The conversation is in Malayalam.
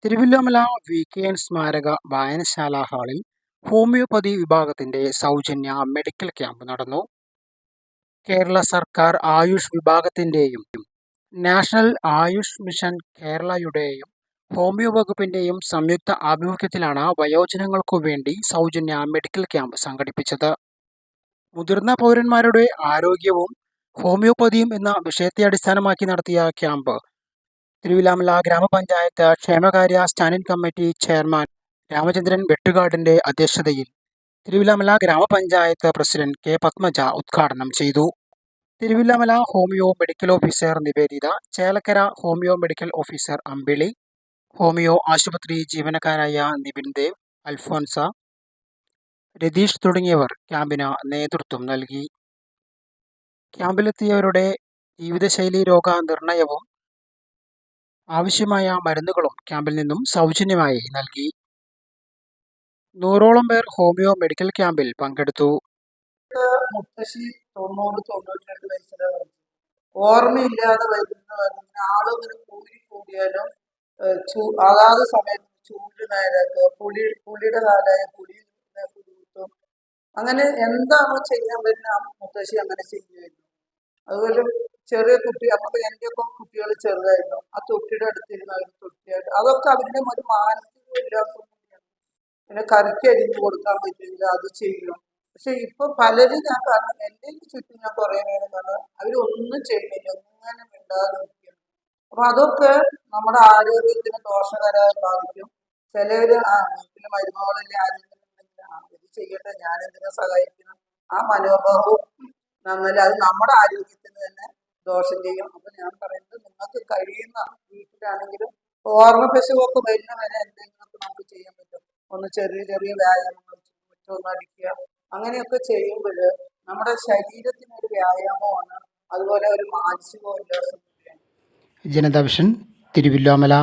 തിരുവല്ലോമല വി.കെ.എൻ സ്മാരക വായനശാല ഹാളിൽ ഹോമിയോപ്പതി വിഭാഗത്തിന്റെ സൗജന്യ മെഡിക്കൽ ക്യാമ്പ് നടന്നു. കേരള സർക്കാർ ആയുഷ് വിഭാഗത്തിന്റെയും നാഷണൽ ആയുഷ് മിഷൻ കേരളയുടെയും ഹോമിയോ വകുപ്പിന്റെയും സംയുക്ത ആഭിമുഖ്യത്തിലാണ് വയോജനങ്ങൾക്കു വേണ്ടി സൗജന്യ മെഡിക്കൽ ക്യാമ്പ് സംഘടിപ്പിച്ചത്. മുതിർന്ന പൗരന്മാരുടെ ആരോഗ്യവും ഹോമിയോപ്പതിയും എന്ന വിഷയത്തെ അടിസ്ഥാനമാക്കി നടത്തിയ ക്യാമ്പ് തിരുവില്ലാമല ഗ്രാമപഞ്ചായത്ത് ക്ഷേമകാര്യ സ്റ്റാൻഡിംഗ് കമ്മിറ്റി ചെയർമാൻ രാമചന്ദ്രൻ വെട്ടുകാടിന്റെ അധ്യക്ഷതയിൽ തിരുവില്ലാമല ഗ്രാമപഞ്ചായത്ത് പ്രസിഡന്റ് കെ പത്മജ ഉദ്ഘാടനം ചെയ്തു. Thiruvilwamala homeo medical officer Niveditha, Chelakkara homeo medical officer Ambili, homeo ആശുപത്രി ജീവനക്കാരായ നിബിൻ ദേവ്, അൽഫോൻസ, രതീഷ് തുടങ്ങിയവർ ക്യാമ്പിന് നേതൃത്വം നൽകി. ക്യാമ്പിലെത്തിയവരുടെ ജീവിതശൈലി രോഗ നിർണയവും ആവശ്യമായ മരുന്നുകളും ക്യാമ്പിൽ നിന്നും സൗജന്യമായി നൽകി. 100ഓളം പേർ ഹോമിയോ മെഡിക്കൽ ക്യാമ്പിൽ പങ്കെടുത്തു. മുത്തശ്ശി 90-92 വയസ്സിലാണ്. ഓർമ്മയില്ലാതെ വരുന്ന ആളുകൾ കൂടിയാലും അതാത് സമയത്ത് ചൂട് നേരത്ത് പുളിയുടെ കാലായ പുളി കുത്തും. അങ്ങനെ എന്താണോ ചെയ്യാൻ പറ്റുന്ന മുത്തശ്ശി അങ്ങനെ ചെയ്യുമായിരുന്നു. അതുപോലെ ചെറിയ കുട്ടി, അപ്പൊ എൻ്റെ ഒപ്പം കുട്ടികൾ ചെറുതായിരുന്നു. ആ തൊട്ടിയുടെ അടുത്തിരുന്ന് അവർ തൊട്ടിയായിട്ട് അതൊക്കെ അവരുടെ ഒരു മാനസിക ഉല്ലാസം കൂടിയാണ്. പിന്നെ കറിക്ക് അരിഞ്ഞു കൊടുക്കാൻ പറ്റില്ല, അത് ചെയ്യും. പക്ഷെ ഇപ്പൊ പലരും ഞാൻ പറഞ്ഞു, എൻ്റെ ചുറ്റും ഞാൻ കുറെ നേരം പറഞ്ഞു, അവരൊന്നും ചെയ്യുന്നില്ല, ഒന്നും മിണ്ടാതെ നിൽക്കുന്നു. അപ്പൊ അതൊക്കെ നമ്മുടെ ആരോഗ്യത്തിന് ദോഷകരമായി ബാധിക്കും. ചിലവര് വീട്ടിലെ മരുമകളല്ലേ ആരെങ്കിലും ഇത് ചെയ്യട്ടെ, ഞാനെന്തിനാ സഹായിക്കണം, ആ മനോഭാവവും നന്നല്ല. അത് നമ്മുടെ ആരോഗ്യത്തിന് തന്നെ ദോഷം ചെയ്യും. അപ്പൊ ഞാൻ പറയുന്നത്, നിങ്ങൾക്ക് കഴിയുന്ന വീട്ടിലാണെങ്കിലും ഓർമ്മ പശുവൊക്കെ വരുന്ന വരെ എന്തെങ്കിലുമൊക്കെ നമുക്ക് ചെയ്യാൻ പറ്റും. ഒന്ന് ചെറിയ ചെറിയ വ്യായാമങ്ങൾ, മുറ്റൊന്ന് അടിക്കുക, അങ്ങനെയൊക്കെ ചെയ്യുമ്പോൾ നമ്മുടെ ശരീരത്തിനൊരു വ്യായാമമാണ്, അതുപോലെ ഒരു മാനസിക ഉല്ലാസം കൂടിയാണ്. ജനതാ വിഷൻ, തിരുവല്ലോമല.